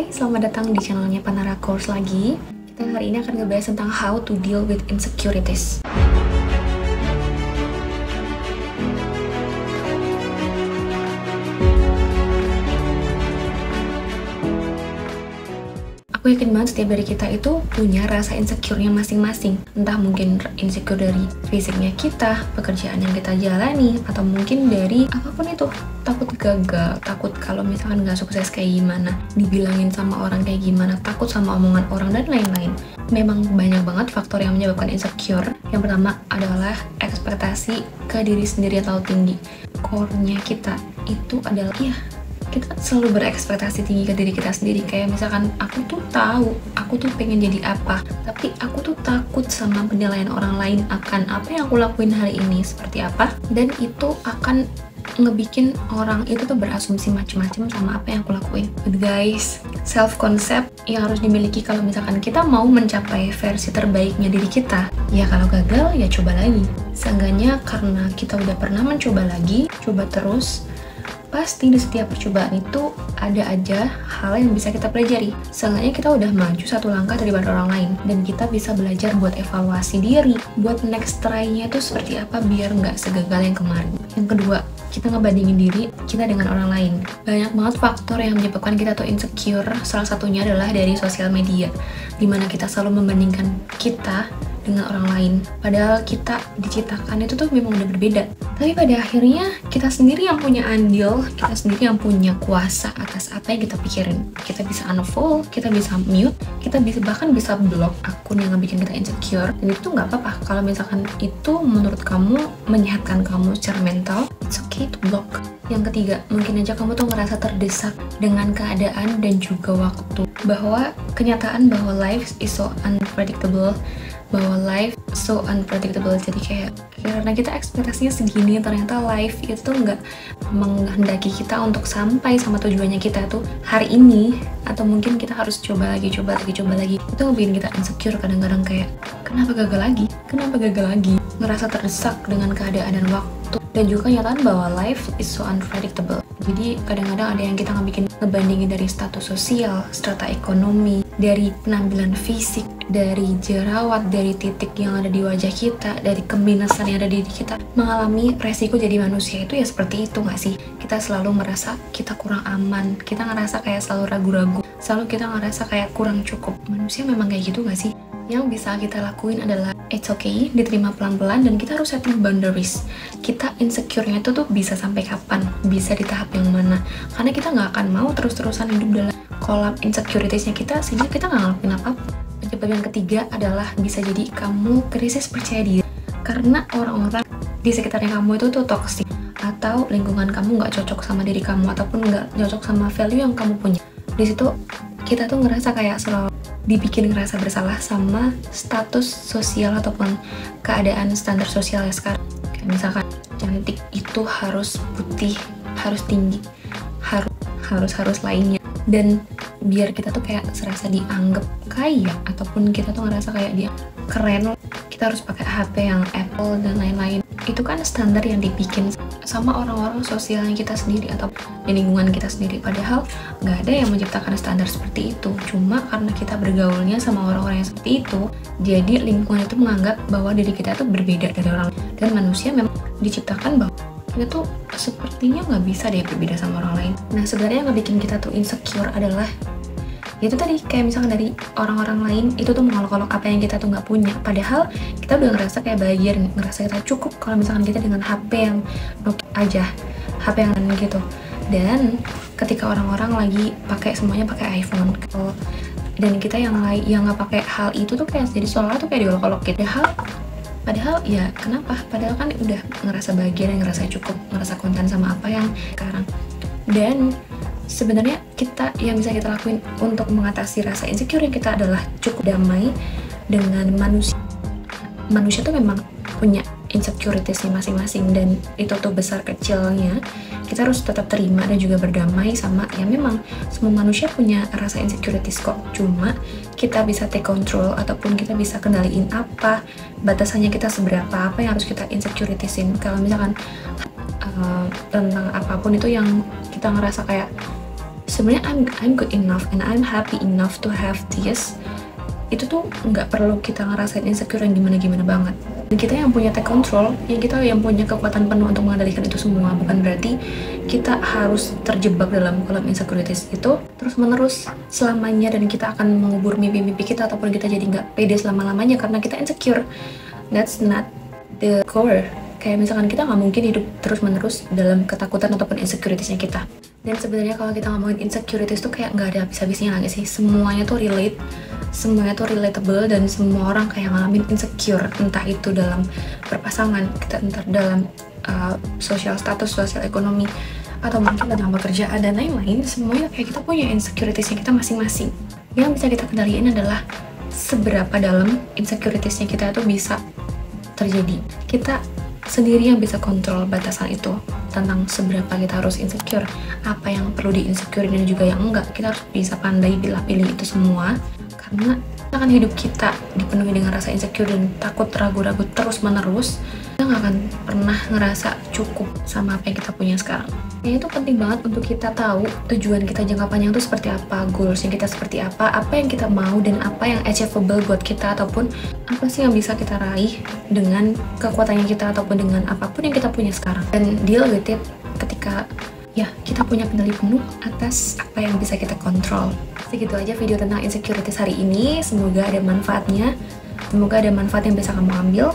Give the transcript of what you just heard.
Hai, selamat datang di channelnya Panara Course lagi. Kita hari ini akan ngebahas tentang how to deal with insecurities. Aku yakin banget setiap dari kita itu punya rasa insecure-nya masing-masing. Entah mungkin insecure dari fisiknya kita, pekerjaan yang kita jalani, atau mungkin dari apapun itu. Takut gagal, takut kalau misalkan nggak sukses kayak gimana, dibilangin sama orang kayak gimana, takut sama omongan orang, dan lain-lain. Memang banyak banget faktor yang menyebabkan insecure. Yang pertama adalah ekspektasi ke diri sendiri yang terlalu tinggi. Core-nya kita itu adalah, kita selalu berekspektasi tinggi ke diri kita sendiri. Kayak misalkan aku tuh tahu aku tuh pengen jadi apa, tapi aku tuh takut sama penilaian orang lain akan apa yang aku lakuin hari ini seperti apa, dan itu akan ngebikin orang itu tuh berasumsi macam-macam sama apa yang aku lakuin. But guys, self concept yang harus dimiliki kalau misalkan kita mau mencapai versi terbaiknya diri kita, ya kalau gagal ya coba lagi. Seenggaknya karena kita udah pernah mencoba lagi, coba terus, pasti di setiap percobaan itu ada aja hal yang bisa kita pelajari. Seenggaknya kita udah maju satu langkah daripada orang lain, dan kita bisa belajar buat evaluasi diri, buat next try-nya itu seperti apa biar nggak segagal yang kemarin. Yang kedua, kita ngebandingin diri kita dengan orang lain. Banyak banget faktor yang menyebabkan kita tuh insecure. Salah satunya adalah dari sosial media, dimana kita selalu membandingkan kita dengan orang lain, padahal kita diciptakan itu tuh memang udah berbeda. Tapi pada akhirnya kita sendiri yang punya andil, kita sendiri yang punya kuasa atas apa yang kita pikirin. Kita bisa unfollow, kita bisa mute, kita bahkan bisa block akun yang ngebikin kita insecure. Dan itu nggak apa-apa kalau misalkan itu menurut kamu menyehatkan kamu secara mental, it's okay to block. Yang ketiga, mungkin aja kamu tuh ngerasa terdesak dengan keadaan dan juga waktu, bahwa kenyataan bahwa life is so unpredictable, jadi kayak karena kita ekspektasinya segini, ternyata life itu tuh nggak menghendaki kita untuk sampai sama tujuannya kita tuh hari ini, atau mungkin kita harus coba lagi. Itu ngebikin kita insecure kadang-kadang, kayak kenapa gagal lagi, ngerasa terdesak dengan keadaan dan waktu, dan juga kenyataan bahwa life is so unpredictable. Jadi kadang-kadang ada yang kita ngebandingin dari status sosial, strata ekonomi, dari penampilan fisik, dari jerawat, dari titik yang ada di wajah kita, dari keminasan yang ada di diri kita. Mengalami resiko jadi manusia itu ya seperti itu nggak sih? Kita selalu merasa kita kurang aman, kita ngerasa kayak selalu ragu-ragu, selalu kita ngerasa kayak kurang cukup. Manusia memang kayak gitu nggak sih? Yang bisa kita lakuin adalah it's okay, diterima pelan-pelan, dan kita harus setting boundaries. Kita insecure-nya itu tuh bisa sampai kapan, bisa di tahap yang mana, karena kita nggak akan mau terus-terusan hidup dalam kolam insecurities-nya kita, sehingga kita nggak ngelakuin apa-apa. Penyebab yang ketiga adalah bisa jadi kamu krisis percaya diri, karena orang-orang di sekitarnya kamu itu tuh toxic, atau lingkungan kamu nggak cocok sama diri kamu, ataupun nggak cocok sama value yang kamu punya. Di situ kita tuh ngerasa kayak selalu dibikin ngerasa bersalah sama status sosial ataupun keadaan standar sosial ya sekarang. Kayak misalkan cantik itu harus putih, harus tinggi, harus lainnya, dan biar kita tuh kayak serasa dianggap kaya, ataupun kita tuh ngerasa kayak dia keren, kita harus pakai HP yang Apple dan lain-lain. Itu kan standar yang dibikin sama orang-orang sosialnya kita sendiri atau di lingkungan kita sendiri, padahal nggak ada yang menciptakan standar seperti itu. Cuma karena kita bergaulnya sama orang-orang yang seperti itu, jadi lingkungan itu menganggap bahwa diri kita itu berbeda dari orang lain. Dan manusia memang diciptakan bahwa kita tuh sepertinya nggak bisa deh berbeda sama orang lain. Nah, sebenarnya yang ngebikin kita tuh insecure adalah itu tadi, kayak misalkan dari orang-orang lain itu tuh mengolok-olok apa yang kita tuh nggak punya, padahal kita udah ngerasa kayak bahagia, ngerasa kita cukup kalau misalkan kita dengan HP yang Nokia aja, HP yang gitu. Dan ketika orang-orang lagi semuanya pakai iPhone, dan kita yang nggak pakai hal itu tuh kayak jadi seolah tuh kayak diolok-olok gitu. Padahal ya kenapa? Padahal kan udah ngerasa bahagia dan ngerasa cukup, ngerasa konten sama apa yang sekarang. Dan sebenarnya yang bisa kita lakuin untuk mengatasi rasa insecure yang kita adalah cukup damai dengan manusia. Manusia tuh memang punya insecurities-nya masing-masing, dan itu tuh besar kecilnya kita harus tetap terima dan juga berdamai sama ya memang semua manusia punya rasa insecurities kok. Cuma kita bisa take control, ataupun kita bisa kendaliin apa batasannya kita, seberapa apa yang harus kita insecuritiesin. Kalau misalkan tentang apapun itu yang kita ngerasa kayak sebenarnya I'm good enough and I'm happy enough to have this, itu tuh nggak perlu kita ngerasain insecure yang gimana-gimana banget. Dan kita yang punya take control, kita yang punya kekuatan penuh untuk mengendalikan itu semua. Bukan berarti kita harus terjebak dalam kolam insecurities itu terus menerus selamanya, dan kita akan mengubur mimpi-mimpi kita, ataupun kita jadi nggak pede selama-lamanya karena kita insecure. That's not the core. Kayak misalkan kita nggak mungkin hidup terus-menerus dalam ketakutan ataupun insecuritiesnya kita. Dan sebenarnya kalau kita ngomongin insecurities tuh kayak nggak ada habis-habisnya lagi sih. Semuanya tuh relate, semuanya tuh relatable, dan semua orang kayak ngalamin insecure, entah itu dalam berpasangan, kita entar dalam sosial status, sosial ekonomi, atau mungkin dalam pekerjaan dan lain-lain. Semuanya kayak kita punya insecuritiesnya kita masing-masing. Yang bisa kita kendaliin adalah seberapa dalam insecuritiesnya kita tuh bisa terjadi. Kita sendiri yang bisa kontrol batasan itu, tentang seberapa kita harus insecure, apa yang perlu di-insecurein dan juga yang enggak. Kita harus bisa pandai pilih-pilih itu semua, karena akan hidup kita dipenuhi dengan rasa insecure dan takut, ragu-ragu terus-menerus, kita nggak akan pernah ngerasa cukup sama apa yang kita punya sekarang. Ya, itu penting banget untuk kita tahu tujuan kita jangka panjang itu seperti apa, goalsnya kita seperti apa yang kita mau, dan apa yang achievable buat kita, ataupun apa sih yang bisa kita raih dengan kekuatannya kita, ataupun dengan apapun yang kita punya sekarang. Dan deal with it ketika ya kita punya kendali penuh atas apa yang bisa kita kontrol. Segitu aja video tentang insecurities hari ini. Semoga ada manfaatnya, semoga ada manfaat yang bisa kamu ambil.